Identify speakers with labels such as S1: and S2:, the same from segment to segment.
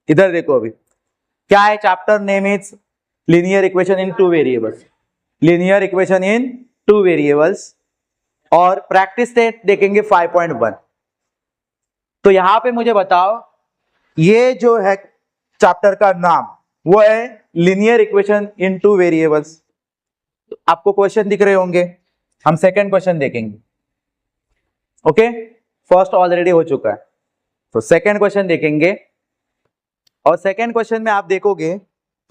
S1: इधर देखो अभी क्या है, chapter name is linear equation in two variables, linear equation in two variables, और प्रैक्टिस टेस्ट देखेंगे 5.1। तो यहां पे मुझे बताओ, ये जो है चैप्टर का नाम वो है linear equation in two variables. आपको क्वेश्चन दिख रहे होंगे, हम सेकंड क्वेश्चन देखेंगे। ओके, फर्स्ट ऑलरेडी हो चुका है, तो सेकंड क्वेश्चन देखेंगे। और सेकंड क्वेश्चन में आप देखोगे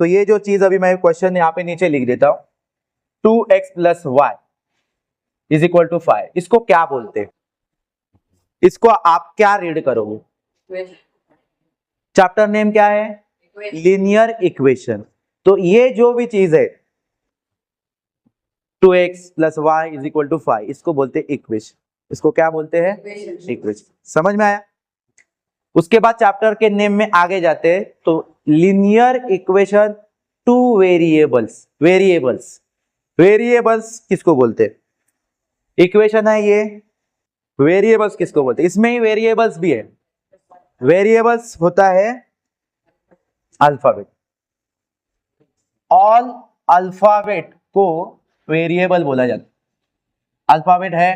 S1: तो ये जो चीज अभी मैं क्वेश्चन यहां पे नीचे लिख देता हूं, 2x plus y is equal to 5, इसको क्या बोलते हैं, इसको आप क्या रीड करोगे? चैप्टर नेम क्या है? Linear equation. तो ये जो भी चीज है 2x plus y is equal to 5, इसको बोलते हैं इक्वेशन। इसको क्या बोलते हैं? इक्वेशन। समझ में आया? उसके बाद चैप्टर के नेम में आगे जाते हैं, तो linear equation two variables. Variables, variables किसको बोलते हैं? इक्वेशन है ये, वेरिएबल्स किसको बोलते हैं? इसमें ही वेरिएबल्स भी है। वेरिएबल्स होता है अल्फाबेट, ऑल अल्फाबेट को वेरिएबल बोला जाता है। अल्फाबेट है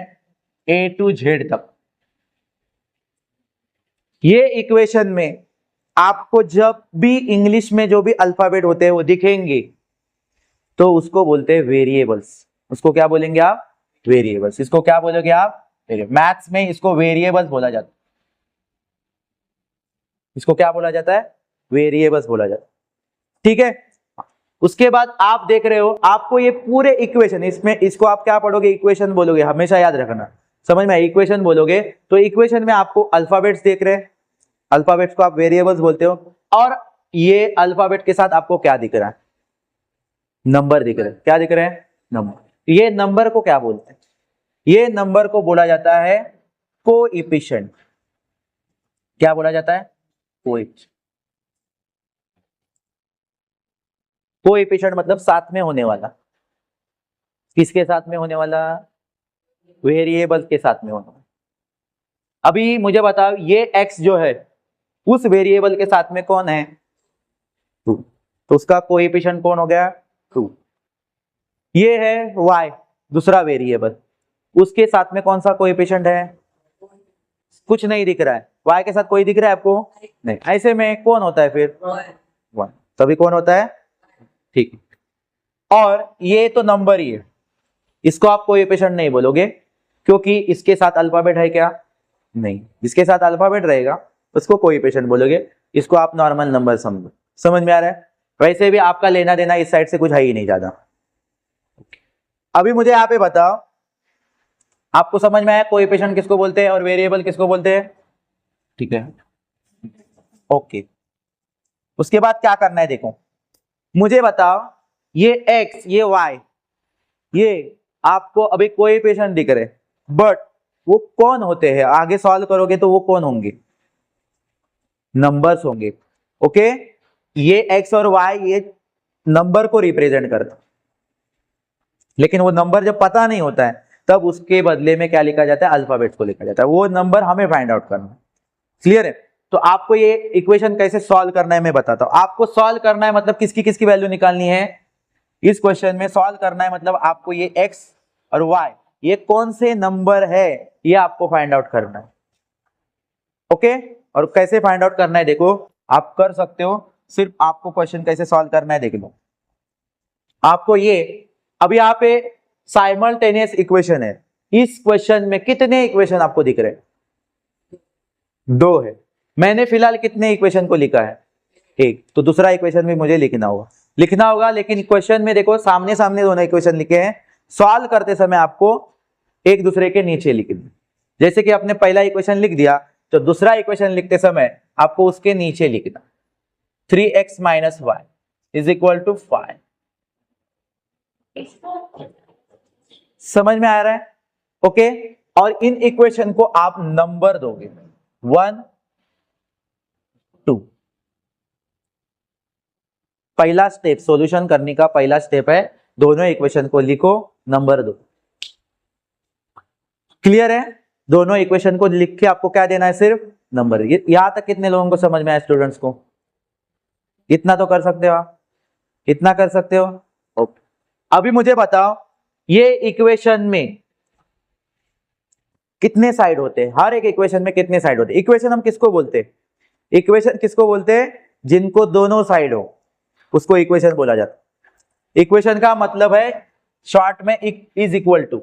S1: A to Z तक। ये इक्वेशन में आपको जब भी इंग्लिश में जो भी अल्फाबेट होते हैं वो दिखेंगे तो उसको बोलते हैं वेरिएबल्स। उसको क्या बोलेंगे आप? वेरिएबल्स। इसको क्या बोलोगे आप? मैथ्स में इसको वेरिएबल्स बोला जाता है। इसको क्या बोला जाता है? वेरिएबल्स बोला जाता है। ठीक है, उसके बाद आप देख रहे हो, आपको ये पूरे इक्वेशन, इसमें इसको आप क्या पढ़ोगे? इक्वेशन बोलोगे, हमेशा याद रखना। समझ में? इक्वेशन बोलोगे तो इक्वेशन में आपको अल्फाबेट्स देख रहे हैं, अल्फाबेट्स को आप वेरिएबल्स बोलते हो। और ये अल्फाबेट के साथ आपको क्या दिख रहा है? नंबर दिख रहे हैं। क्या दिख रहे हैं? नंबर। ये नंबर को क्या बोलते हैं? ये नंबर को बोला जाता है कोएफिशिएंट। क्या बोला जाता है? कोएफिशिएंट। कोएफिशिएंट मतलब साथ में होने वाला। किसके साथ में होने वाला? वेरिएबल के साथ में होने वाला। अभी मुझे बताओ, ये x जो है उस वेरिएबल के साथ में कौन है? 2, तो उसका कोएफिशिएंट कौन हो गया? 2। ये है y, दूसरा वेरिएबल, उसके साथ में कौन सा कोएफिशिएंट है? कुछ नहीं दिख रहा है। y के साथ कोई दिख रहा है आपको? नहीं। ऐसे में कौन होता है फिर? 1। तभी कौन होता है? ठीक। और ये तो नंबर ही है, इसको आप कोएफिशिएंट नहीं बोलोगे क्योंकि इसके साथ अल्फाबेट है क्या? नहीं। जिसके साथ अल्फाबेट रहेगा उसको कोएफिशिएंट बोलोगे। इसको आप नॉर्मल नंबर समझो। समझ में आ रहा है? वैसे भी आपका लेना देना इस साइड से कुछ है ही नहीं ज्यादा। अभी मुझे यहाँ पे बताओ, आपको समझ में आया कोएफिशिएंट किसको बोलते हैं और वेरिएबल किसको बोलते हैं? ठीक है, ओके। उसके बाद क्या करना है देखो, मुझे बताओ, ये x, ये y, ये आपको अभी कोएफिशिएंट दिख रहे, बट वो कौन होते हैं? आगे सॉल्व करोगे तो वो कौन होंगे? नंबर्स होंगे। ओके, ये x और y ये नंबर को रिप्रेजेंट करता, लेकिन वो नंबर जब पता नहीं होता है तब उसके बदले में क्या लिखा जाता है? अल्फाबेट्स को लिखा जाता है। वो नंबर हमें फाइंड आउट करना है। क्लियर है? तो आपको ये इक्वेशन कैसे सॉल्व करना है मैं बताता हूं। आपको सॉल्व करना है मतलब किसकी किसकी वैल्यू निकालनी है इस क्वेश्चन में? सॉल्व करना है मतलब आपको ये x और y ये कौन से नंबर है ये आपको फाइंड आउट करना है। ओके, और कैसे फाइंड आउट करना है देखो, आप कर सकते हो। सिर्फ आपको क्वेश्चन कैसे सॉल्व करना है देख लो। आपको ये अभी यहाँ पे साइमल्टेनियस इक्वेशन है। इस क्वेश्चन में कितने इक्वेशन आपको दिख रहे हैं? 2 है। मैंने फिलहाल कितने इक्वेशन को लिखा है? 1। तो दूसरा इक्वेशन भी मुझे लिखना होगा, लेकिन क्वेश्चन में देखो सामने सामने दोनों इक्वेशन लिखे हैं। सॉल्व करते समय आपको एक दूसरे के नीचे लिखना। जैसे कि आपने पहला इक्वेशन लिख दिया तो दूसरा इक्वेशन लिखते समय आपको उसके नीचे लिखना 3x minus y is equal to 5। समझ में आ रहा है? ओके, और इन इक्वेशन को आप नंबर दोगे 1, 2। पहला स्टेप सॉल्यूशन करने का पहला स्टेप है, दोनों इक्वेशन को लिखो, नंबर दो। क्लियर है? दोनों इक्वेशन को लिख के आपको क्या देना है? सिर्फ नंबर। यहां तक कितने लोगों को समझ में आया स्टूडेंट्स को? इतना तो कर सकते हो आप, इतना कर सकते हो। ओके, अभी मुझे बताओ ये इक्वेशन में कितने साइड होते हैं, हर एक इक्वेशन में कितने साइड होते हैं। इक्वेशन हम किसको बोलते हैं, इक्वेशन किसको बोलते हैं, जिनको दोनों साइड हो उसको इक्वेशन बोला जाता है। इक्वेशन का मतलब है शॉर्ट में इज इक्वल टू,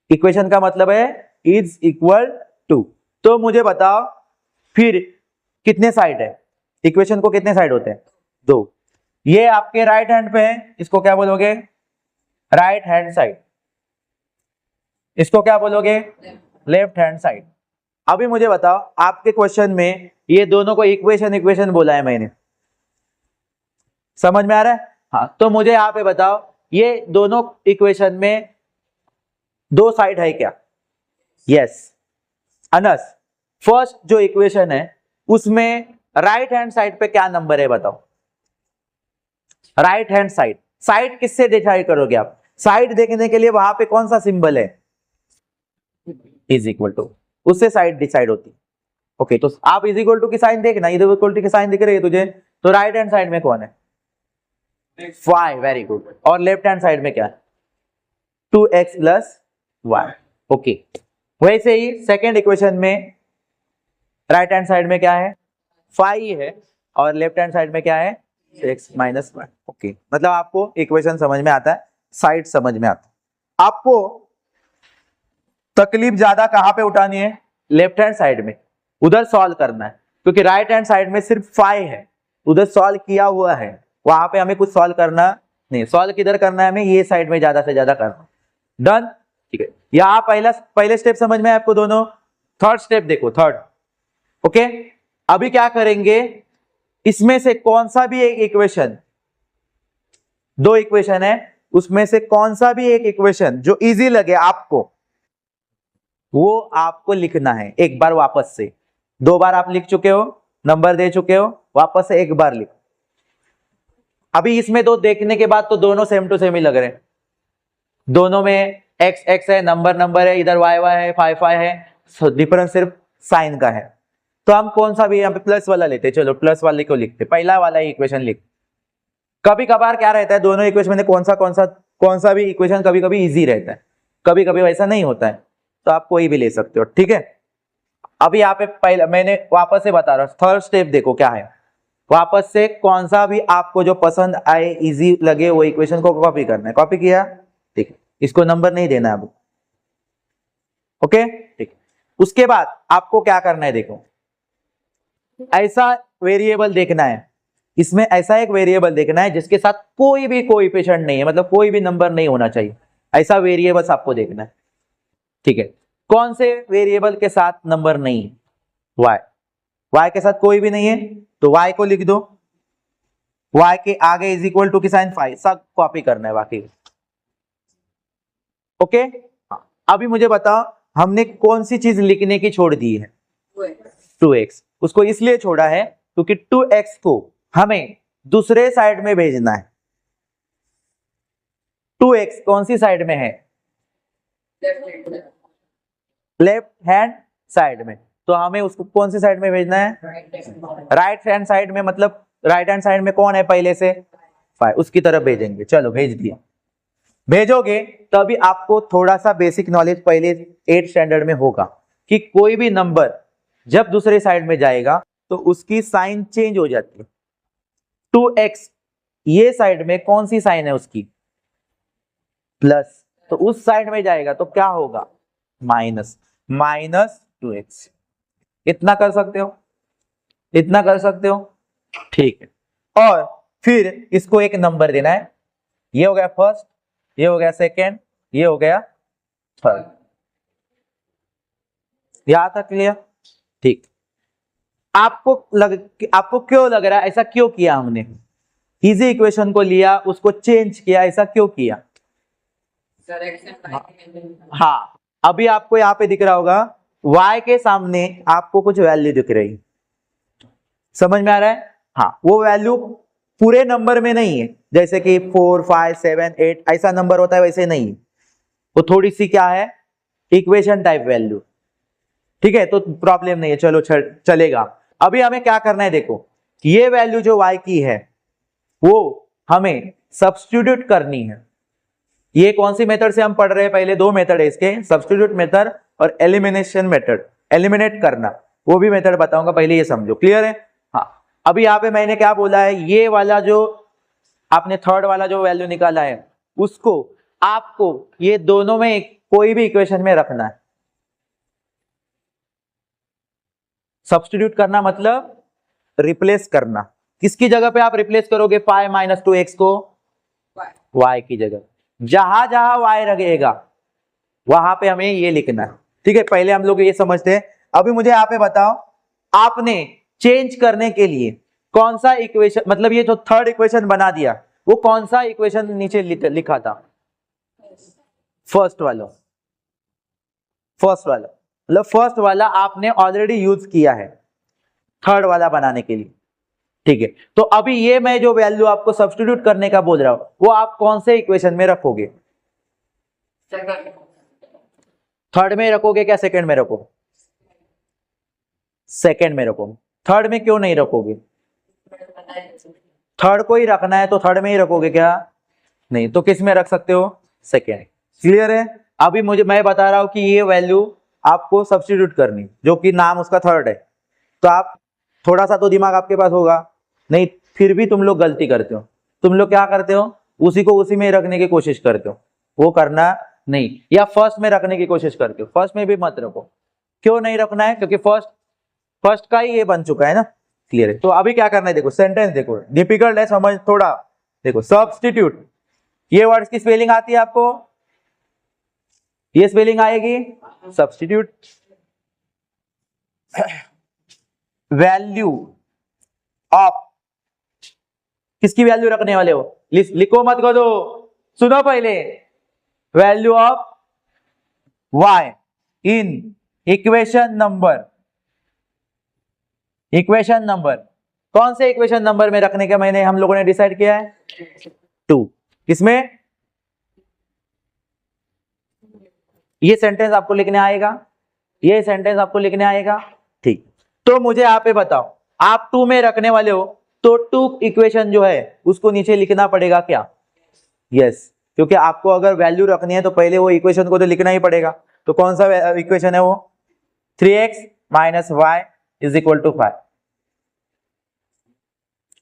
S1: इक्वेशन का मतलब है इज इक्वल टू। तो मुझे बताओ फिर कितने साइड है, इक्वेशन को कितने साइड होते हैं, दो। ये आपके राइट हैंड पे है, इसको क्या बोलोगे, राइट हैंड साइड, इसको क्या बोलोगे, लेफ्ट हैंड साइड। अभी मुझे बताओ आपके क्वेश्चन में ये दोनों को इक्वेशन बोला है मैंने, समझ में आ रहा है। हाँ, तो मुझे यहाँ पे बताओ ये दोनों इक्वेशन में दो साइड है क्या, यस। अनस फर्स्ट जो इक्वेशन है उसमें राइट हैंड साइड पे क्या नंबर है बताओ, राइट हैंड साइड, साइड किससे डिसाइड करोगे आप, साइड देखने के लिए वहां पे कौन सा सिंबल है, इज इक्वल टू, उससे साइड डिसाइड होती है। ओके, तो आप इज इक्वल टू की साइन देखना, इज इक्वल टू की साइन दिख रही है तुझे, तो राइट हैंड साइड में कौन है, 5, वेरी गुड। और लेफ्ट हैंड साइड में क्या है, 2x प्लस y। ओके, वैसे ही सेकेंड इक्वेशन में राइट हैंड साइड में क्या है, 5 है, और लेफ्ट हैंड साइड में क्या है, x माइनस 1। ओके, मतलब आपको इक्वेशन समझ में आता है, साइड समझ में आता है। आपको तकलीफ ज्यादा कहां पे उठानी है, लेफ्ट हैंड साइड में, उधर सॉल्व करना है, क्योंकि राइट हैंड साइड में सिर्फ 5 है, उधर सॉल्व किया हुआ है, वहां पे हमें कुछ सॉल्व करना नहीं। सॉल्व किधर करना है हमें, ये साइड में ज्यादा से ज्यादा करना। डन, ठीक है। यहां पहले स्टेप समझ में आपको दोनों, थर्ड स्टेप देखो, थर्ड। ओके, अभी क्या करेंगे, इसमें से कौन सा भी एक इक्वेशन, दो इक्वेशन है, उसमें से कौन सा भी एक इक्वेशन जो इजी लगे आपको वो आपको लिखना है एक बार वापस से। 2 बार आप लिख चुके हो, नंबर दे चुके हो, वापस से एक बार लिखो। अभी इसमें दो देखने के बाद तो दोनों सेम टू सेम ही लग रहे हैं, दोनों में x x है, नंबर है, इधर y y है, 5 5 है, डिफरेंस सिर्फ साइन का है। तो हम कौन सा भी यहाँ पे प्लस वाला लेते, चलो प्लस वाले को लिखते, पहला वाला इक्वेशन लिख। कभी कभार क्या रहता है, दोनों इक्वेशन में कौन सा भी इक्वेशन कभी कभी इजी रहता है, कभी कभी वैसा नहीं होता है, तो आप कोई भी ले सकते हो, ठीक है। अभी यहाँ पे पहला मैंने वापस से बता रहा हूँ, थर्ड स्टेप देखो क्या है, वापस से कौन सा भी आपको जो पसंद आए, इजी लगे, वो इक्वेशन को कॉपी करना है। कॉपी किया, ठीक है, इसको नंबर नहीं देना है अब, ओके, ठीक है। उसके बाद आपको क्या करना है, देखो ऐसा वेरिएबल देखना है, इसमें ऐसा एक वेरिएबल देखना है जिसके साथ कोई भी कोएफिशिएंट नहीं है, मतलब कोई भी नंबर नहीं होना चाहिए, ऐसा वेरिएबल्स आपको देखना है, ठीक है। कौन से वेरिएबल के साथ नंबर नहीं है, y के साथ कोई भी नहीं है, तो y को लिख दो, y के आगे इज इक्वल टू की साइन 5, सब कॉपी करना है बाकी, ओके। अभी मुझे बताओ हमने कौन सी चीज लिखने की छोड़ दी है, 2x। उसको इसलिए छोड़ा है क्योंकि 2x को हमें दूसरे साइड में भेजना है। 2x कौन सी साइड में है, लेफ्ट हैंड साइड में, तो हमें उसको कौन सी साइड में भेजना है, राइट हैंड साइड में। मतलब राइट हैंड साइड में कौन है पहले से, 5, उसकी तरफ भेजेंगे। चलो भेज दिया, भेजोगे तो अभी आपको थोड़ा सा बेसिक नॉलेज पहले 8th स्टैंडर्ड में होगा कि कोई भी नंबर जब दूसरे साइड में जाएगा तो उसकी साइन चेंज हो जाती है। 2x ये साइड में कौन सी साइन है उसकी, प्लस, तो उस साइड में जाएगा तो क्या होगा, माइनस 2x। इतना कर सकते हो, इतना कर सकते हो, ठीक है। और फिर इसको एक नंबर देना है, ये हो गया फर्स्ट, ये हो गया सेकेंड, ये हो गया थर्ड। यहां तक क्लियर, ठीक। आपको क्यों लग रहा है ऐसा क्यों किया हमने, इजी इक्वेशन को लिया उसको चेंज किया, ऐसा क्यों किया, हाँ, अभी आपको यहाँ पे दिख रहा होगा y के सामने आपको कुछ वैल्यू दिख रही, समझ में आ रहा है। हाँ, वो वैल्यू पूरे नंबर में नहीं है, जैसे कि 4 5 7 8 ऐसा नंबर होता है वैसे नहीं, वो थोड़ी सी क्या है, इक्वेशन टाइप वैल्यू, ठीक है। तो प्रॉब्लम नहीं है, चलो चलेगा। अभी हमें क्या करना है, देखो ये वैल्यू जो y की है वो हमें सब्स्टिट्यूट करनी है। ये कौन सी मेथड से हम पढ़ रहे हैं? पहले दो मेथड है इसके, सब्स्टिट्यूट मेथड और एलिमिनेशन मेथड, एलिमिनेट करना, वो भी मेथड बताऊंगा, पहले ये समझो। क्लियर है? हाँ। अभी यहाँ पे मैंने क्या बोला है, ये वाला जो आपने थर्ड वाला जो वैल्यू निकाला है उसको आपको ये दोनों में कोई भी इक्वेशन में रखना है। सब्स्टिट्यूट करना मतलब रिप्लेस करना। किसकी जगह पे आप रिप्लेस करोगे 5 माइनस 2x को? y की जगह। जहां जहां y रहेगा वहां पे हमें ये लिखना है। ठीक है, पहले हम लोग ये समझते हैं। अभी मुझे यहाँ पे बताओ, आपने चेंज करने के लिए कौन सा इक्वेशन, मतलब ये जो थर्ड इक्वेशन बना दिया वो कौन सा इक्वेशन नीचे लिखा था? फर्स्ट वाला। फर्स्ट वाला मतलब फर्स्ट वाला आपने ऑलरेडी यूज किया है थर्ड वाला बनाने के लिए। ठीक है, तो अभी ये मैं जो वैल्यू आपको सब्स्टिट्यूट करने का बोल रहा हूं वो आप कौन से इक्वेशन में रखोगे? थर्ड में रखोगे क्या सेकंड में रखोगे? सेकंड में रखोगे। थर्ड में क्यों नहीं रखोगे? थर्ड को ही रखना है तो थर्ड में ही रखोगे क्या? नहीं, तो किस में रख सकते हो? सेकंड। क्लियर है? अभी मैं बता रहा हूं कि ये वैल्यू आपको सब्स्टिट्यूट करनी, जो कि नाम उसका थर्ड है, तो आप थोड़ा सा तो दिमाग आपके पास होगा, नहीं फिर भी तुम लोग गलती करते हो। तुम लोग क्या करते हो? उसी को उसी में रखने की कोशिश करते हो, वो करना नहीं, या फर्स्ट में रखने की कोशिश करते हो। फर्स्ट में भी मत रखो। क्यों नहीं रखना है? क्योंकि फर्स्ट का ही ये बन चुका है ना। क्लियर है? तो अभी क्या करना है, देखो सेंटेंस देखो, डिफिकल्ट है समझ थोड़ा। देखो सब्स्टिट्यूट, ये वर्ड्स की स्पेलिंग आती है आपको? ये स्पेलिंग आएगी सब्स्टिट्यूट। वैल्यू ऑफ, किसकी वैल्यू रखने वाले हो? लिखो मत करो, सुनो पहले। Value of y in equation number, equation number कौन से इक्वेशन नंबर में रखने का मैंने हम लोगों ने डिसाइड किया है? 2। किसमें? ये सेंटेंस आपको लिखने आएगा, ये सेंटेंस आपको लिखने आएगा। ठीक, तो मुझे यहाँ पे बताओ, आप 2 में रखने वाले हो तो 2 इक्वेशन जो है उसको नीचे लिखना पड़ेगा क्या? यस, क्योंकि आपको अगर वैल्यू रखनी है तो पहले वो इक्वेशन को तो लिखना ही पड़ेगा। तो कौन सा इक्वेशन है वो? 3x माइनस y इज इक्वल टू 5।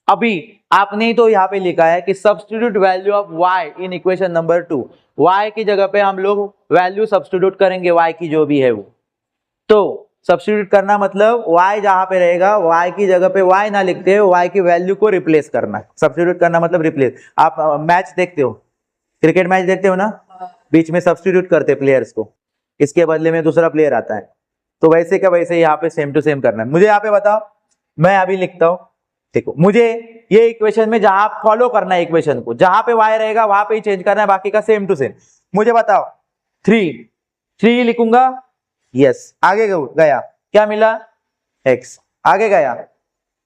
S1: अभी आपने तो यहाँ पे लिखा है कि substitute value of y in equation number 2। y की जगह पे हम लोग वैल्यू सब्स्टिट्यूट करेंगे, y की जो भी है वो। तो सब्स्टिट्यूट करना मतलब y जहां पे रहेगा y की जगह पे y ना लिखते हो, y की वैल्यू को रिप्लेस करना। सब्स्टिट्यूट करना मतलब रिप्लेस। आप मैच देखते हो, क्रिकेट मैच देखते हो ना, बीच में सब्स्टिट्यूट करते प्लेयर्स को, इसके बदले में दूसरा प्लेयर आता है। तो वैसे क्या वैसे यहाँ पे सेम टू सेम करना है। मुझे यहाँ पे बताओ, मैं अभी लिखता हूँ। देखो मुझे ये इक्वेशन में जहां फॉलो करना है इक्वेशन को, जहां पे y रहेगा वहां पे ही चेंज करना है, बाकी का सेम टू सेम। मुझे बताओ 3 लिखूंगा, यस, आगे गया क्या मिला? x। आगे गया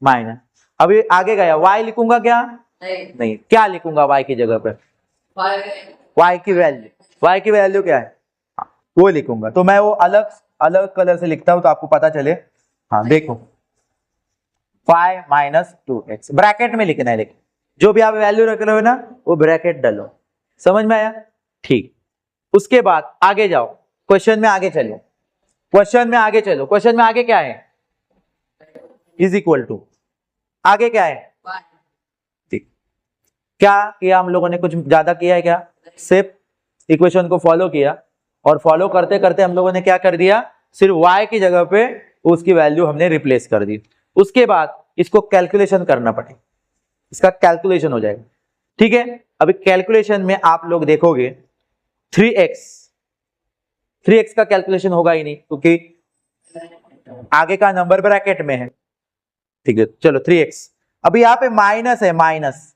S1: माइनस, अभी आगे गया y लिखूंगा क्या? नहीं। क्या लिखूंगा y की जगह पे? y की वैल्यू क्या है? हाँ, वो लिखूंगा। तो मैं वो अलग अलग कलर से लिखता हूं तो आपको पता चले। हाँ देखो 5 माइनस 2x ब्रैकेट में लिखना है, लेकिन जो भी आप वैल्यू रख रहे हो ना वो ब्रैकेट डालो। समझ में आया? ठीक। उसके बाद आगे जाओ, क्वेश्चन में आगे चलो, क्वेश्चन में आगे चलो। क्वेश्चन में आगे क्या है? इज इक्वल टू, आगे क्या है? ठीक। क्या किया हम लोगों ने? कुछ ज्यादा किया है क्या? सिर्फ इक्वेशन को फॉलो किया, और फॉलो करते करते हम लोगों ने क्या कर दिया, सिर्फ y की जगह पे उसकी वैल्यू हमने रिप्लेस कर दी। उसके बाद इसको कैलकुलेशन करना पड़ेगा, इसका कैलकुलेशन हो जाएगा। ठीक है, अभी कैलकुलेशन में आप लोग देखोगे 3x का कैलकुलेशन होगा ही नहीं, क्योंकि आगे का नंबर ब्रैकेट में है। ठीक है, चलो 3x। अभी यहाँ पे माइनस है, माइनस,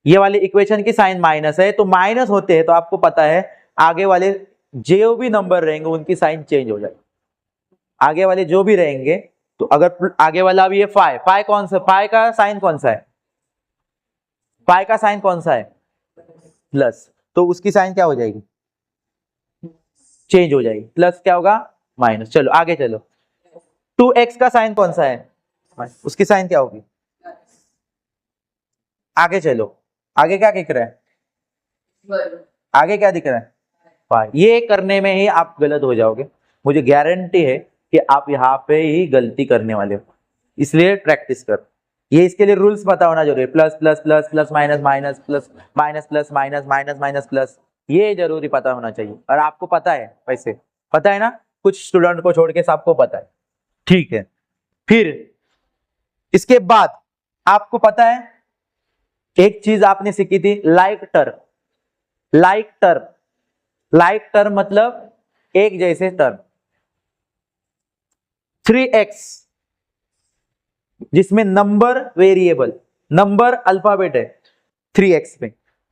S1: ये वाली इक्वेशन की साइन माइनस है, तो माइनस होते हैं तो आपको पता है आगे वाले जो भी नंबर रहेंगे उनकी साइन चेंज हो जाएगी। आगे वाले जो भी रहेंगे, तो अगर आगे वाला अभी ये पाई कौन सा, पाई का साइन कौन सा है? पाई का साइन कौन सा है? प्लस, तो उसकी साइन क्या हो जाएगी? चेंज हो जाएगी। प्लस क्या होगा? माइनस। चलो आगे चलो, 2x का साइन कौन सा है? उसकी साइन क्या होगी? आगे चलो, आगे क्या दिख रहा है, आगे क्या दिख रहा है, 5। ये करने में ही आप गलत हो जाओगे, मुझे गारंटी है कि आप यहाँ पे ही गलती करने वाले हो, इसलिए प्रैक्टिस कर। ये इसके लिए रूल्स पता होना जरूरी है, plus plus plus plus minus minus plus minus plus minus minus minus plus, ये जरूरी पता होना चाहिए। और आपको पता है, वैसे पता है ना, कुछ स्टूडेंट को छोड़ के सबको पता है, ठीक है। फिर इसके बाद आपको पता है एक चीज आपने सीखी थी, like term. Like term, like term मतलब एक जैसे टर्म। 3x जिसमें नंबर वेरिएबल, नंबर अल्फाबेट है 3x में,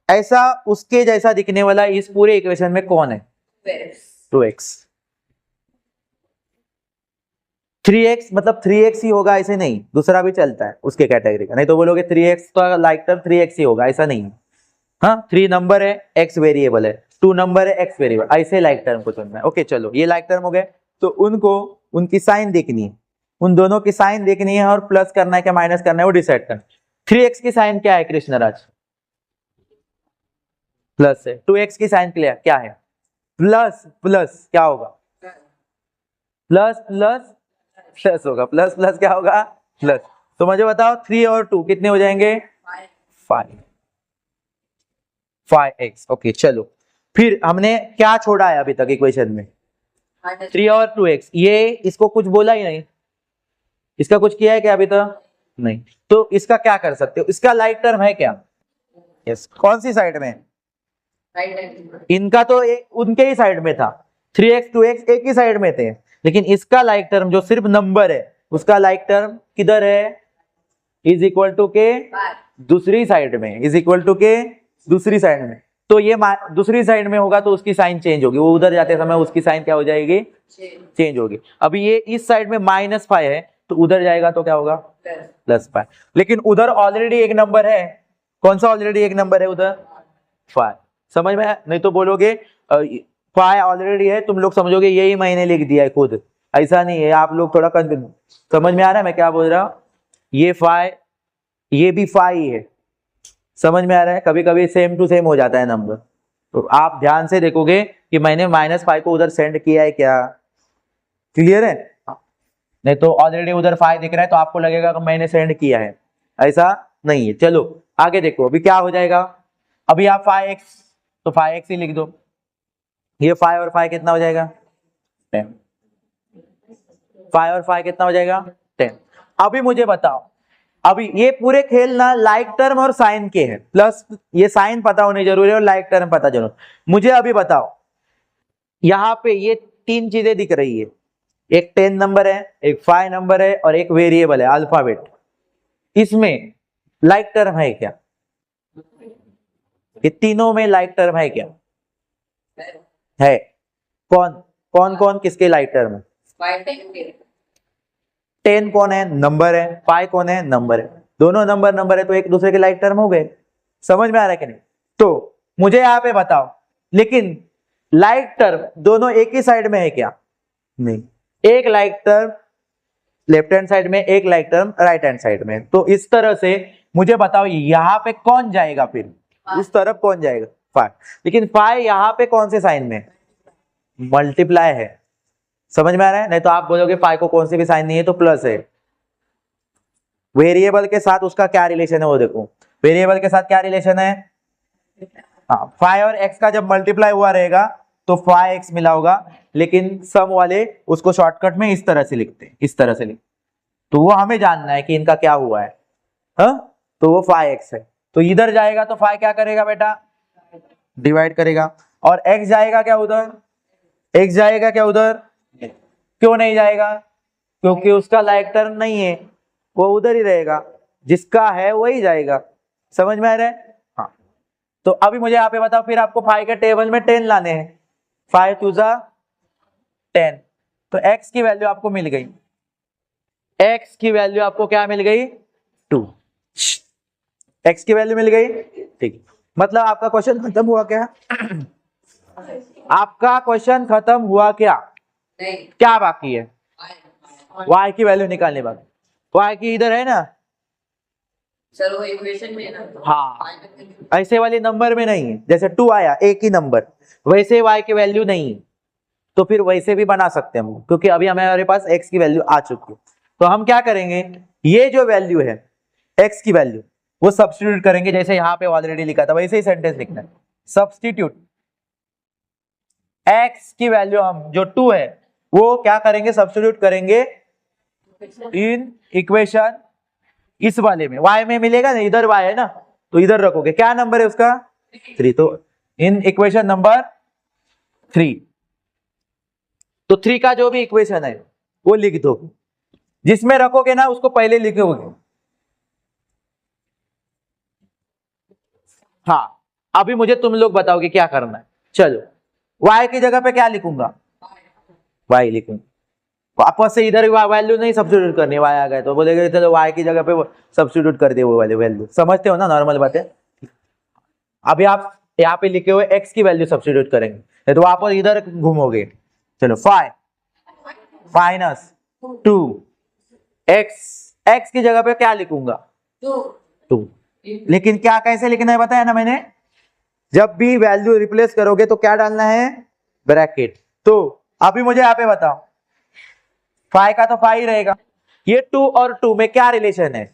S1: ऐसा उसके जैसा दिखने वाला इस पूरे इक्वेशन में कौन है, 2x। 3x मतलब 3x ही होगा ऐसे नहीं, दूसरा भी चलता है उसके कैटेगरी का, नहीं तो बोलोगे 3x तो लाइक टर्म 3x ही होगा, ऐसा नहीं है। हाँ, 3 नंबर है, x वेरिएबल है, 2 नंबर है, x वेरिएबल, ऐसे लाइक टर्म को चुनना है। ओके चलो, ये लाइक टर्म हो गए, तो उनको उनकी साइन देखनी है, उन दोनों की साइन देखनी है, और प्लस करना है क्या माइनस करना है वो डिसाइड करना है। 3x की साइन क्या है कृष्णराज, प्लस है। 2x की साइन क्या है, प्लस, प्लस क्या होगा, प्लस प्लस प्लस होगा, प्लस प्लस क्या होगा, प्लस। तो मुझे बताओ 3 और 2 कितने हो जाएंगे, 5x। ओके चलो, फिर हमने क्या छोड़ा है अभी तक इक्वेशन में, 3 और 2x, ये इसको कुछ बोला ही नहीं, इसका कुछ किया है क्या अभी तक, नहीं। तो इसका क्या कर सकते हो, इसका लाइक टर्म है क्या, यस। कौन सी साइड में, इनका तो उनके ही साइड में था, 3x 2x एक ही साइड में थे, लेकिन इसका लाइक टर्म जो सिर्फ नंबर है उसका लाइक टर्म किधर है, इज इक्वल टू के दूसरी साइड में, इज इक्वल टू के दूसरी साइड में। तो ये दूसरी साइड में होगा तो उसकी साइन चेंज होगी, वो उधर जाते समय उसकी साइन क्या हो जाएगी, चेंज होगी। अभी ये इस साइड में -5 है तो उधर जाएगा तो क्या होगा, +5। लेकिन उधर ऑलरेडी एक नंबर है, कौन सा ऑलरेडी एक नंबर है उधर, 5। समझ में, नहीं तो बोलोगे 5 ऑलरेडी है, तुम लोग समझोगे यही मैंने लिख दिया है खुद, ऐसा नहीं है। आप लोग थोड़ा समझ में आ रहा है मैं क्या बोल रहा हूँ, ये 5 ये भी 5 ही है, समझ में आ रहा है। कभी कभी सेम टू सेम हो जाता है नंबर, तो आप ध्यान से देखोगे कि मैंने -5 को उधर सेंड किया है क्या, क्लियर है। नहीं तो ऑलरेडी उधर 5 दिख रहा है तो आपको लगेगा कि मैंने सेंड किया है, ऐसा नहीं है। चलो आगे देखो, अभी क्या हो जाएगा, अभी आप 5x तो 5x ही लिख दो, ये 5 और 5 कितना हो जाएगा, 10। 5 और 5 कितना हो जाएगा, 10। अभी मुझे बताओ, अभी ये पूरे खेल ना लाइक टर्म और साइन के हैं, प्लस ये साइन पता होने जरूरी है और लाइक टर्म पता जरूर। मुझे अभी बताओ, यहाँ पे ये 3 चीजें दिख रही है, एक 10 नंबर है, एक 5 नंबर है और एक वेरिएबल है अल्फाबेट, इसमें लाइक टर्म है क्या, ये तीनों में लाइक टर्म है क्या, है। कौन कौन कौन किसके लाइक टर्म है, 10 कौन है, नंबर है, 5 कौन है, नंबर है, दोनों नंबर नंबर है तो एक दूसरे के लाइक टर्म हो गए। समझ में आ रहा है कि नहीं, तो मुझे यहाँ पे बताओ, लेकिन लाइक टर्म दोनों एक ही साइड में है क्या, नहीं, एक like term left hand side में, एक like term right hand side में। तो इस तरह से मुझे बताओ यहाँ पे कौन जाएगा, फिर इस तरफ कौन जाएगा, 5। लेकिन 5 यहाँ पे कौन से साइन में, मल्टीप्लाई है, समझ में आ रहा है। नहीं तो आप बोलोगे 5 को कौन से भी साइन नहीं है तो प्लस है, वेरिएबल के साथ उसका क्या रिलेशन है वो देखो, वेरिएबल के साथ क्या रिलेशन है, हाँ 5 और x का जब मल्टीप्लाई हुआ रहेगा तो 5x मिला होगा, लेकिन सम वाले उसको शॉर्टकट में इस तरह से लिखते हैं, इस तरह से लिखते, तो वो हमें जानना है कि इनका क्या हुआ है, हाँ तो वो 5x है, तो इधर जाएगा तो 5 क्या करेगा बेटा, डिवाइड करेगा, और x जाएगा क्या उधर, x जाएगा क्या उधर, क्यों नहीं जाएगा, क्योंकि उसका लाइक टर्म नहीं है, वो उधर ही रहेगा, जिसका है वही जाएगा। समझ में आ रहा है, हाँ। तो अभी मुझे यहाँ पे बताओ, फिर आपको 5 के टेबल में 10 लाने हैं, 5 2 जा 10, तो x की वैल्यू आपको मिल गई, x की वैल्यू आपको क्या मिल गई, 2, x की वैल्यू मिल गई, ठीक। मतलब आपका क्वेश्चन खत्म हुआ क्या, आपका क्वेश्चन खत्म हुआ क्या, क्या बाकी है, y की वैल्यू निकालने बाकी, y की इधर है ना,
S2: सर वो इक्वेशन में है ना।
S1: हाँ, ऐसे वाले नंबर में नहीं है, जैसे 2 आया एक ही नंबर, वैसे y की वैल्यू नहीं है, तो फिर वैसे भी बना सकते हैं हम, क्योंकि अभी हमारे पास x की वैल्यू आ चुकी है। तो हम क्या करेंगे, ये जो वैल्यू है x की वैल्यू वो सब्स्टिट्यूट करेंगे, जैसे यहाँ पे ऑलरेडी लिखा था वैसे ही सेंटेंस लिखना है। सब्स्टिट्यूट x की वैल्यू हम जो 2 है वो क्या करेंगे, सब्स्टिट्यूट करेंगे इन इक्वेशन इस वाले में, y में मिलेगा ना, इधर y है ना, तो इधर रखोगे, क्या नंबर है उसका 3, तो इन इक्वेशन नंबर 3, तो 3 का जो भी इक्वेशन है वो लिख दो, जिसमें रखोगे ना उसको पहले लिखोगे। हाँ, अभी मुझे तुम लोग बताओगे क्या करना है। चलो, y की जगह पे क्या लिखूंगा, y लिखूंगा, वापस से इधर वैल्यू नहीं सब्स्टिट्यूट करनी, y आ गए तो बोलेगा चलो y की जगह पे वो सब्स्टिट्यूट कर दे वो वाले वैल्यू, समझते हो ना, नॉर्मल बात है। अभी आप यहाँ पे लिखे हुए x की वैल्यू सब्स्टिट्यूट करेंगे, तो वापस इधर घूमोगे। चलो 5 माइनस 2 x की जगह पे क्या लिखूंगा 2, लेकिन क्या कैसे लिखना है बताया ना मैंने, जब भी वैल्यू रिप्लेस करोगे तो क्या डालना है, ब्रैकेट। तो अभी मुझे यहाँ पे बताओ, 5 का तो 5 ही रहेगा, ये 2 और 2 में क्या रिलेशन है,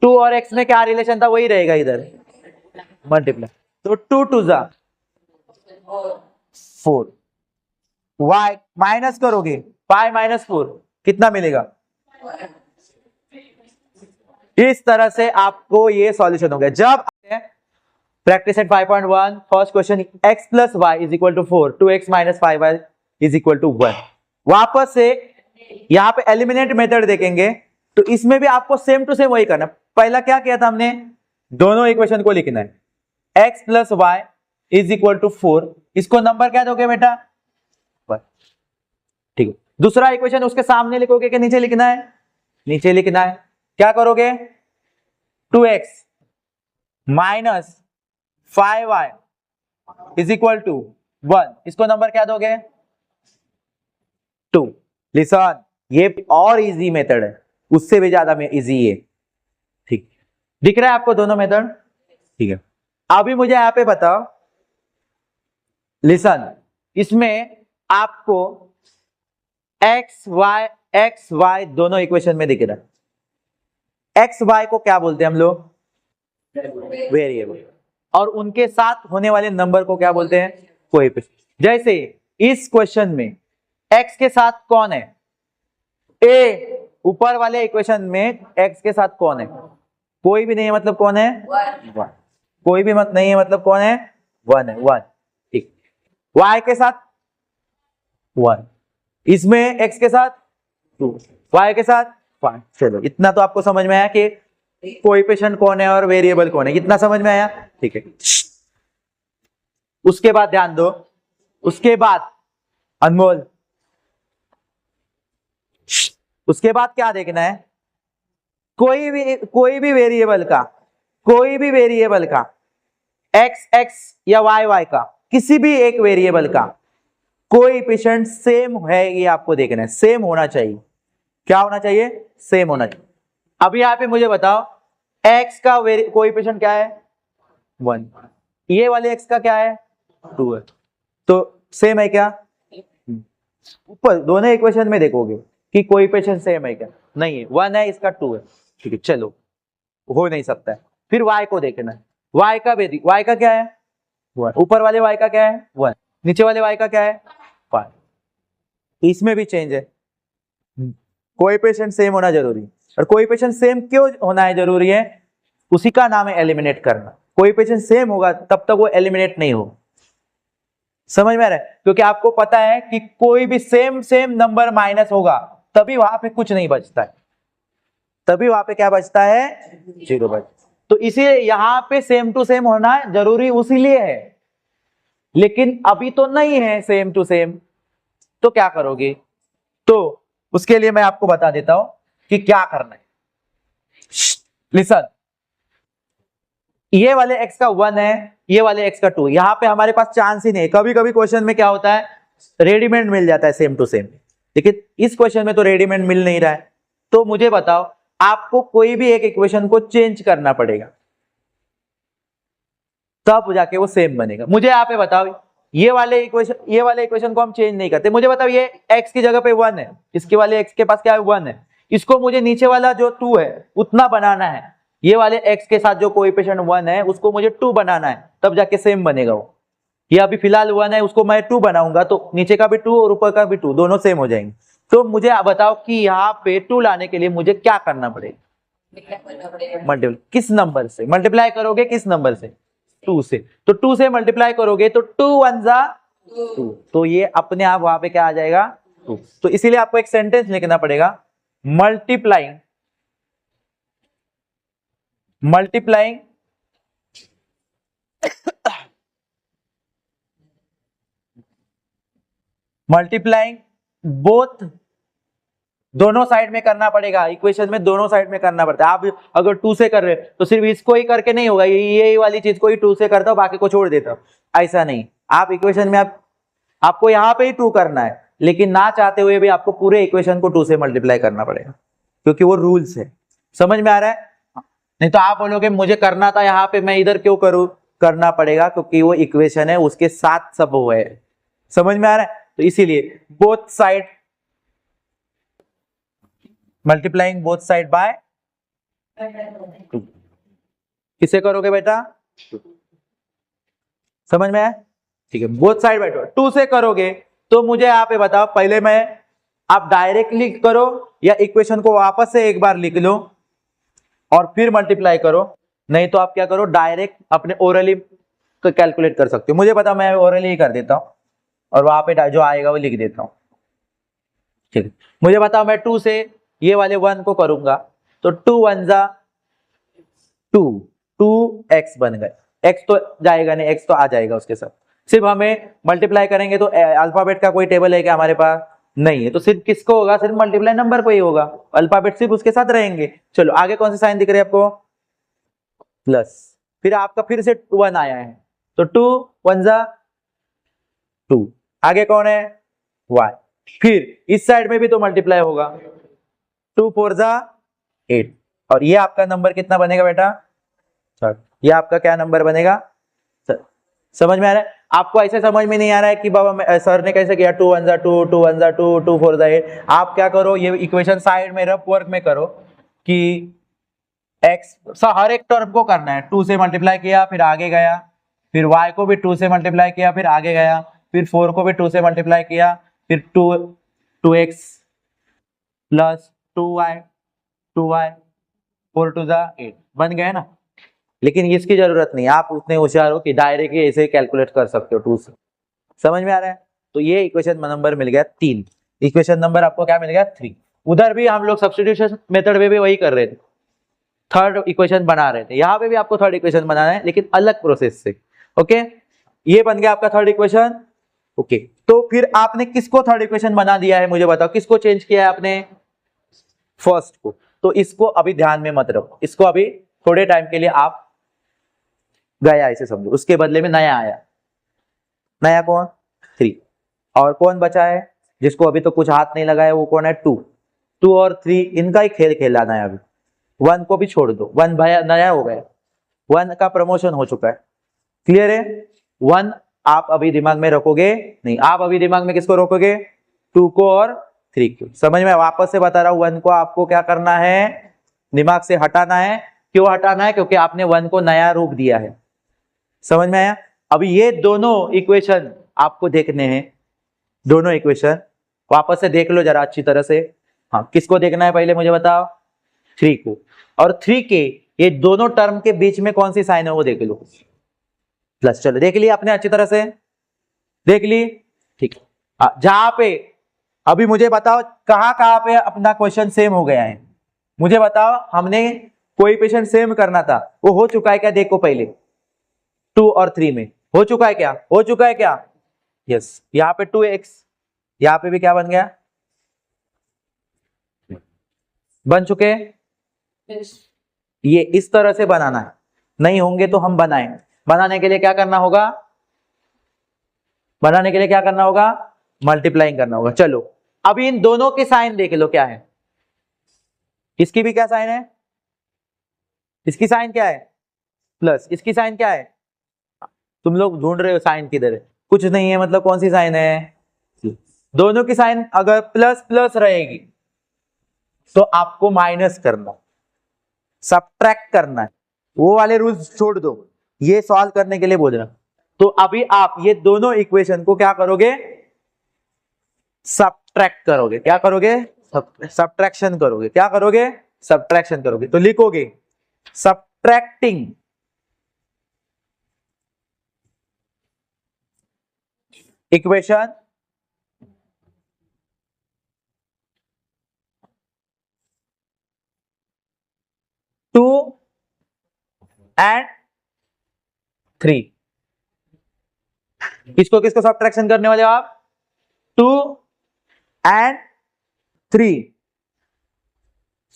S1: 2 और x में क्या रिलेशन था वही रहेगा इधर, मल्टीप्लाई, तो 2 2 जा 4, y माइनस करोगे 5 माइनस 4 कितना मिलेगा, इस तरह से आपको ये सॉल्यूशन हो गया। जब practice at 5.1 first question, x plus y is equal to 4, 2x minus 5y is equal to 1। वापस से यहां पे एलिमिनेट मेथड देखेंगे, तो इसमें भी आपको सेम टू सेम वही करना। पहला क्या किया था हमने, दोनों इक्वेशन को लिखना है, x plus y is equal to 4, इसको नंबर क्या दोगे बेटा 1, ठीक है। दूसरा इक्वेशन उसके सामने लिखोगे कि नीचे लिखना है, नीचे लिखना है, क्या करोगे 2x minus 5y is equal to 1, इसको नंबर क्या दोगे 2। लिसन, ये और इजी मेथड है, उससे भी ज्यादा इजी है, ठीक, दिख रहा है आपको दोनों मेथड, ठीक है। अभी मुझे यहां पे बताओ, लिसन, इसमें आपको एक्स वाई दोनों इक्वेशन में दिख रहा है। एक्स वाई को क्या बोलते हैं हम लोग, वेरिएबल, और उनके साथ होने वाले नंबर को क्या बोलते हैं, कोएफिशिएंट। जैसे इस क्वेश्चन में x के साथ कौन है, a, ऊपर वाले इक्वेशन में x के साथ कौन है, कोई भी नहीं है, मतलब कौन है 1, कोई भी मत नहीं है, मतलब कौन है 1 है, 1, ठीक। y के साथ 1, इसमें x के साथ 2, y के साथ 5। चलो, इतना तो आपको समझ में आया कि कोएफिशिएंट कौन है और वेरिएबल कौन है, कितना समझ में आया, ठीक है। उसके बाद ध्यान दो, उसके बाद अनमोल, उसके बाद क्या देखना है, कोई भी वेरिएबल का x या y का, किसी भी एक वेरिएबल का कोएफिशिएंट सेम है, ये आपको देखना है, सेम होना चाहिए। क्या होना चाहिए, सेम होना चाहिए। अभी यहां पे मुझे बताओ, x का कोएफिशिएंट क्या है 1, ये वाले x का क्या है 2 है, तो सेम है क्या, ऊपर दोनों इक्वेशन में देखोगे कि कोएफिशिएंट सेम है क्या, नहीं है, 1 है, इसका 2 है, ठीक है। चलो, हो नहीं सकता है। फिर y को देखना है, y का क्या है 1, ऊपर वाले y का क्या है 1, नीचे वाले y का क्या है 5, इसमें भी चेंज है। कोएफिशिएंट सेम होना जरूरी है, और कोएफिशिएंट सेम क्यों होना है जरूरी है, उसी का नाम है एलिमिनेट करना। कोएफिशिएंट सेम होगा तब तक वो एलिमिनेट नहीं होगा, समझ में आ रहा है, क्योंकि आपको पता है कि कोई भी सेम नंबर माइनस होगा तभी वहां पे कुछ नहीं बचता है, तभी वहां पे क्या बचता है 0 बचता। तो इसीलिए यहां पे सेम टू सेम होना जरूरी उसीलिए है, लेकिन अभी तो नहीं है सेम टू सेम, तो क्या करोगे, तो उसके लिए मैं आपको बता देता हूं कि क्या करना है। लिसन, ये वाले x का 1 है, ये वाले x का 2, यहां पे हमारे पास चांस ही नहीं है। कभी कभी क्वेश्चन में क्या होता है, रेडीमेड मिल जाता है सेम टू सेम, लेकिन इस क्वेश्चन में तो रेडीमेड मिल नहीं रहा है। तो मुझे बताओ, आपको कोई भी एक इक्वेशन को चेंज करना पड़ेगा, तब जाके वो सेम बनेगा। मुझे यहाँ पे बताओ, ये वाले इक्वेशन को हम चेंज नहीं करते। मुझे बताओ ये x की जगह पे 1 है, इसके वाले x के पास क्या है 1 है, इसको मुझे नीचे वाला जो 2 है उतना बनाना है। ये वाले x के साथ जो कोएफिशिएंट 1 है उसको मुझे 2 बनाना है, तब जाके सेम बनेगा वो। ये अभी फिलहाल 1 है, उसको मैं 2 बनाऊंगा तो नीचे का भी 2 और ऊपर का भी 2 दोनों सेम हो जाएंगे। तो मुझे आप बताओ कि यहाँ पे 2 लाने के लिए मुझे क्या करना पड़ेगा? मल्टीप्लाई किस नंबर से मल्टीप्लाई करोगे? किस नंबर से? 2 से। तो 2 से मल्टीप्लाई करोगे तो 2 1 जा 2, तो ये अपने आप वहां पे क्या आ जाएगा 2। तो इसीलिए आपको एक सेंटेंस लिखना पड़ेगा, मल्टीप्लाइंग बोथ, दोनों साइड में करना पड़ेगा। इक्वेशन में दोनों साइड में करना पड़ता है। आप अगर 2 से कर रहे हो तो सिर्फ इसको ही करके नहीं होगा, ये वाली चीज को ही 2 से करता हूं बाकी को छोड़ देता हूं, ऐसा नहीं। आप इक्वेशन में आपको यहाँ पे ही 2 करना है, लेकिन ना चाहते हुए भी आपको पूरे इक्वेशन को 2 से मल्टीप्लाई करना पड़ेगा, क्योंकि वो रूल्स है। समझ में आ रहा है? नहीं तो आप बोलोगे मुझे करना था यहाँ पे, मैं इधर क्यों करूं? करना पड़ेगा क्योंकि वो इक्वेशन है, उसके साथ सब वो है। समझ में आ रहा है? तो इसीलिए both side, multiplying both side by 2। किससे करोगे बेटा? समझ में आया? ठीक है, बोथ साइड बाय 2 से करोगे तो मुझे यहाँ पे बताओ, पहले आप डायरेक्टली करो या इक्वेशन को वापस से एक बार लिख लो और फिर मल्टीप्लाई करो, नहीं तो आप क्या करो डायरेक्ट अपने ओरली कैलकुलेट कर सकते हो। मुझे पता, मैं ओरली ही कर देता हूं और वहां पे जो आएगा वो लिख देता हूं। ठीक है, मुझे बताओ मैं 2 से ये वाले 1 को करूंगा तो 2 1 जा 2, 2x बन गए। x तो जाएगा नहीं, x तो आ जाएगा उसके साथ। सिर्फ हमें मल्टीप्लाई करेंगे तो अल्फाबेट का कोई टेबल है क्या हमारे पास? नहीं है, तो सिर्फ किसको होगा? सिर्फ मल्टीप्लाई नंबर को ही होगा, अल्फाबेट सिर्फ उसके साथ रहेंगे। चलो आगे कौन से साइन दिख रहे हैं आपको? प्लस, फिर आपका फिर से 1 आया है तो 2 1 जा 2, आगे कौन है? y। फिर इस साइड में भी तो मल्टीप्लाई होगा, 2 4 जा 8, और ये आपका नंबर कितना बनेगा बेटा? ये आपका क्या नंबर बनेगा? समझ में आ रहा है? आपको ऐसे समझ में नहीं आ रहा है कि बाबा सर ने कैसे किया 2 1 जा 2, 2 1 जा 2, 2 4 जा 8। आप क्या करो, ये इक्वेशन साइड में रफ वर्क में करो कि x हर एक टर्म को करना है, 2 से मल्टीप्लाई किया फिर आगे गया, फिर y को भी 2 से मल्टीप्लाई किया फिर आगे गया, फिर 4 को भी 2 से मल्टीप्लाई किया, फिर 2x प्लस 2y 4 2 जा 8 बन गए ना। लेकिन इसकी जरूरत नहीं, आप उतने होशियार हो कि डायरेक्ट ऐसे कैलकुलेट कर सकते हो 2 से। समझ में आ रहा है? तो ये इक्वेशन नंबर मिल गया 3। इक्वेशन नंबर आपको क्या मिल गया? 3। उधर भी हम लोग सब्स्टिट्यूशन मेथड में भी वही कर रहे थे, थर्ड इक्वेशन बना रहे थे। यहाँ पे भी आपको थर्ड इक्वेशन बनाना है, लेकिन अलग प्रोसेस से। ओके, ये बन गया आपका थर्ड इक्वेशन। ओके, तो फिर आपने किसको थर्ड इक्वेशन बना दिया है? मुझे बताओ, किसको चेंज किया है आपने? फर्स्ट को। तो इसको अभी ध्यान में मत रखो, इसको अभी थोड़े टाइम के लिए आप गया ऐसे समझो, उसके बदले में नया आया। नया कौन? 3। और कौन बचा है जिसको अभी तो कुछ हाथ नहीं लगाया? वो कौन है? 2। 2 और 3 इनका ही खेल खेलाना है अभी। 1 को भी छोड़ दो, 1 भाई नया हो गया, 1 का प्रमोशन हो चुका है। क्लियर है? 1 आप अभी दिमाग में रखोगे नहीं, आप अभी दिमाग में किसको रखोगे? 2 को और 3 को। समझ में? वापस से बता रहा हूं, 1 को आपको क्या करना है? दिमाग से हटाना है। क्यों हटाना है? क्योंकि आपने 1 को नया रूप दिया है। समझ में आया? अभी ये दोनों इक्वेशन आपको देखने हैं, दोनों इक्वेशन वापस से देख लो जरा अच्छी तरह से। हाँ, किसको देखना है पहले मुझे बताओ? 3 को। और 3 के ये दोनों टर्म के बीच में कौन सी साइन है वो देख लो, प्लस। चलो देख लिया आपने अच्छी तरह से? देख ली? ठीक है। जहां पे अभी मुझे बताओ कहां पे अपना क्वेश्चन सेम हो गया है? मुझे बताओ, हमने कोएफिशिएंट सेम करना था, वो हो चुका है क्या? देखो पहले 2 और 3 में हो चुका है क्या? हो चुका है क्या? यस। यहाँ पे 2x, यहाँ पे भी क्या बन गया? बन चुके। ये इस तरह से बनाना है, नहीं होंगे तो हम बनाएं। बनाने के लिए क्या करना होगा? बनाने के लिए क्या करना होगा? मल्टीप्लाइंग करना होगा। चलो अभी इन दोनों के साइन देख लो क्या है। इसकी भी क्या साइन है, इसकी साइन क्या है प्लस, इसकी साइन क्या है, तुम लोग ढूंढ रहे हो साइन किधर है, कुछ नहीं है, मतलब कौन सी साइन है, दोनों की साइन अगर प्लस प्लस रहेगी तो आपको माइनस करना, सब्ट्रैक्ट करना है, वो वाले रूल्स छोड़ दो, ये सॉल्व करने के लिए बोल रहा। तो अभी आप ये दोनों इक्वेशन को क्या करोगे, सब्ट्रैक्ट करोगे, क्या करोगे, सब्ट्रैक्शन करोगे, क्या करोगे, सब्ट्रैक्शन करोगे। तो लिखोगे सब्ट्रैक्टिंग इक्वेशन 2 and 3, किसको किसको सब्ट्रैक्शन करने वाले हो आप, 2 and 3,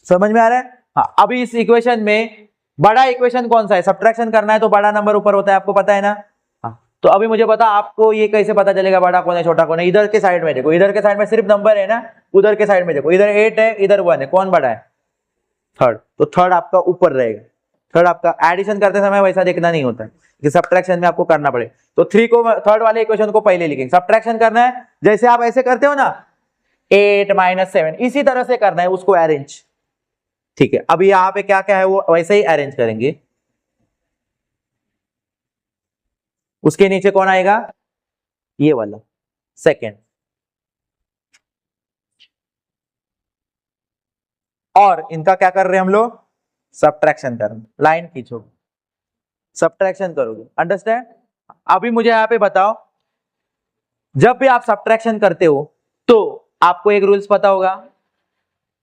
S1: समझ में आ रहा है। हाँ, अभी इस इक्वेशन में बड़ा इक्वेशन कौन सा है, सब्ट्रैक्शन करना है तो बड़ा नंबर ऊपर होता है, आपको पता है ना। हाँ, तो अभी मुझे बता, आपको ये कैसे पता चलेगा बड़ा कौन है छोटा कौन है, इधर के साइड में देखो, इधर के साइड में सिर्फ नंबर है ना, उधर के साइड में देखो, इधर 8 है इधर 1 है, कौन बड़ा है, थर्ड, तो थर्ड आपका ऊपर रहेगा, थर्ड आपका एडिशन करते समय वैसा देखना नहीं होता है कि सब्ट्रैक्शन में आपको करना पड़े, तो 3 को थर्ड वाले इक्वेशन को पहले लिखेंगे, सब्ट्रैक्शन करना है जैसे आप ऐसे करते हो ना 8 - 7, इसी तरह से करना है उसको अरेंज, ठीक है। अभी यहाँ पे क्या क्या है वो वैसे ही अरेंज करेंगे, उसके नीचे कौन आएगा, ये वाला सेकेंड, और इनका क्या कर रहे हैं हम लोग, सब्ट्रैक्शन कर रहे हैं, लाइन खींचो, सब्ट्रैक्शन करोगे, अंडरस्टैंड। अभी मुझे यहाँ पे बताओ, जब भी आप सब्ट्रैक्शन करते हो तो आपको एक रूल्स पता होगा,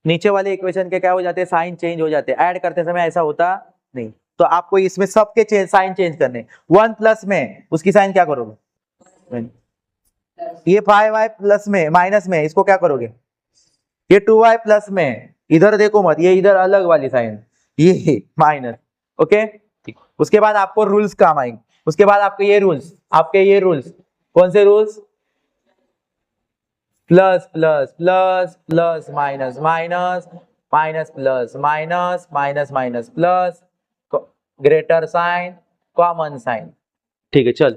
S1: नीचे वाले इक्वेशन के क्या हो जाते हैं, साइन चेंज हो जाते हैं, ऐड करते समय ऐसा होता नहीं, तो आपको इसमें सबके साइन चेंज करने, 1 प्लस में उसकी साइन क्या करोगे, ये 5y प्लस में माइनस में इसको क्या करोगे, ये 2y प्लस में, इधर देखो मत, ये इधर अलग वाली साइन, ये माइनस, ओके ठीक। उसके बाद आपको रूल्स काम आएंगे, उसके बाद आपके ये रूल्स कौन से rules, plus plus plus plus minus minus minus plus minus minus minus plus, greater sign, common sign, ठीक है। चल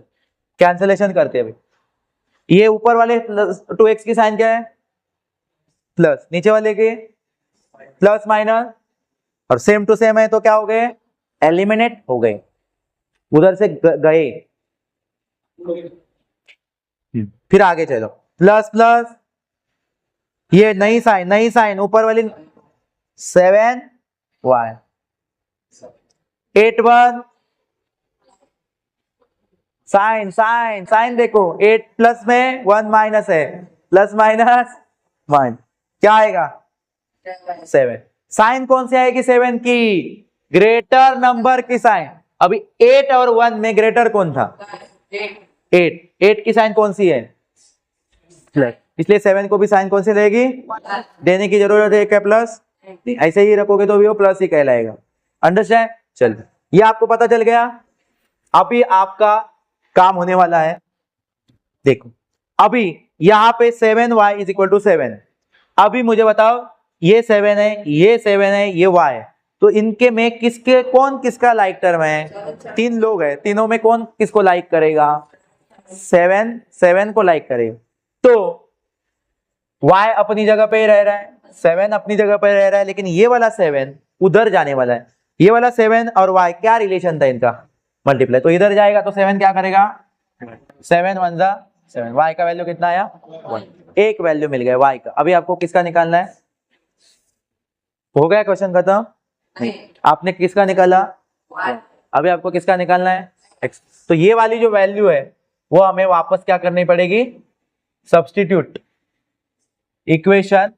S1: कैंसलेशन करते हैं अभी, ये ऊपर वाले 2x की साइन क्या है प्लस, नीचे वाले के प्लस माइनस, और सेम टू सेम है तो क्या हो गए, एलिमिनेट हो गए, उधर से गए। फिर आगे चलो, प्लस प्लस, ये नई साइन ऊपर वाली 7y, 8 1 साइन देखो, 8 प्लस में 1 माइनस है, प्लस माइनस 1 क्या आएगा 7, साइन कौन सी आएगी 7 की, ग्रेटर नंबर की साइन। अभी 8 और 1 में ग्रेटर कौन था, 8 की साइन कौन सी है प्लस, इसलिए 7 को भी साइन कौन सी रहेगी, देने की जरूरत है क्या प्लस, ऐसे ही रखोगे तो भी वो प्लस ही कहलाएगा, अंडरस्टैंड। चल ये आपको पता चल गया। अभी आपका काम होने वाला है, देखो अभी यहाँ पे 7y = 7, अभी मुझे बताओ ये 7 है, ये 7 है, ये y है, तो इनके में कौन किसका लाइक टर्म है, 3 लोग है, तीनों में कौन किसको लाइक करेगा, 7 को लाइक करेगा, तो y अपनी जगह पे ही रह रहा है, 7 अपनी जगह पे रह रहा है, लेकिन ये वाला 7 उधर जाने वाला है, ये वाला 7 और y क्या रिलेशन था इनका, मल्टीप्लाई, तो इधर जाएगा तो 7 क्या करेगा, 7 1 जा 7, y का वैल्यू कितना आया 1, एक वैल्यू मिल गया y का। अभी आपको किसका निकालना है, हो गया क्वेश्चन खत्म, नहीं आपने किसका निकाला, अभी आपको किसका निकालना है x, तो ये वाली जो वैल्यू है वो हमें वापस क्या करनी पड़ेगी, सब्स्टिट्यूट इक्वेशन,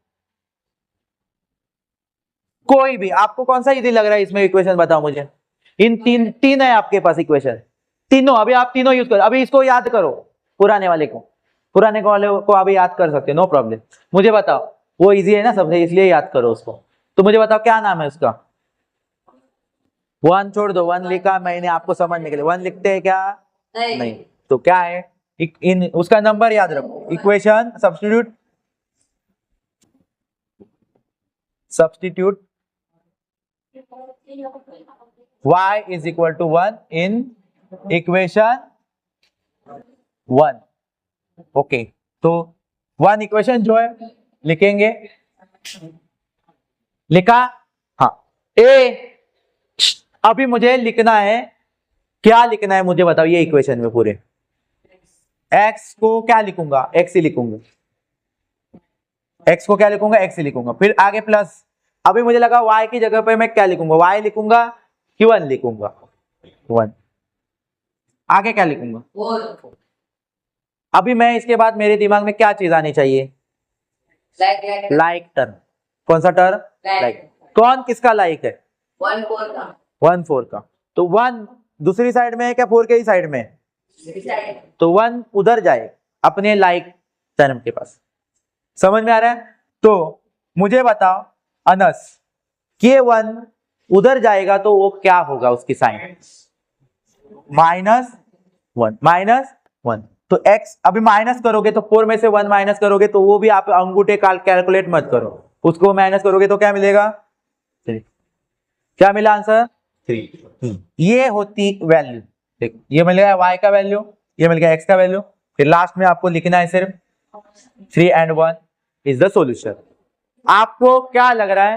S1: कोई भी आपको कौन सा इजी लग रहा है इसमें इक्वेशन बताओ मुझे, इन तीन है आपके पास इक्वेशन, तीनों अभी आप तीनों यूज करो, अभी इसको याद करो, पुराने वाले को अभी याद कर सकते हो, नो प्रॉब्लम। मुझे बताओ, वो इजी है ना सबसे, इसलिए याद करो उसको, तो मुझे बताओ क्या नाम है उसका, 1 छोड़ दो, 1 लिखा मैंने आपको समझने के लिए, 1 लिखते हैं क्या, नहीं, तो क्या है इन उसका नंबर याद रखो, equation substitute y is equal to 1 in equation 1। Okay, तो 1 इक्वेशन जो है लिखेंगे, लिखा? हाँ। ए, अभी मुझे लिखना है, क्या लिखना है मुझे बताओ ये इक्वेशन में पूरे। x को क्या लिखूंगा? x ही लिखूंगा। x को क्या लिखूंगा? x ही लिखूंगा। फिर आगे प्लस, अभी मुझे लगा y की जगह पे मैं क्या लिखूंगा? y लिखूंगा कि 1 लिखूंगा? 1। आगे क्या लिखूंगा? 4। अभी मैं इसके बाद मेरे दिमाग में क्या चीज आनी चाहिए? Like term. कौन सा टर्म? लाइक। कौन किसका लाइक है? 1/4 का। 1/4 का। तो 1 दूसरी साइड में है क्या 4 के ही साइड में? तो 1 उधर जाए अपने लाइक टर्म के पास। समझ में आ रहा है? तो मुझे बताओ अनस, के 1 उधर जाएगा तो वो क्या होगा उसकी साइन? -1। -1। तो x अभी माइनस करोगे तो 4 में से 1 माइनस करोगे तो वो भी आप अंगूठे कैलकुलेट मत करो, उसको माइनस करोगे तो क्या मिलेगा? 3। क्या मिला आंसर? 3। ये होती वैल्यू। देखो ये मिल गया y का वैल्यू, ये मिल गया x का वैल्यू। फिर लास्ट में आपको लिखना है सिर्फ 3 and 1 इज द सॉल्यूशन। आपको क्या लग रहा है?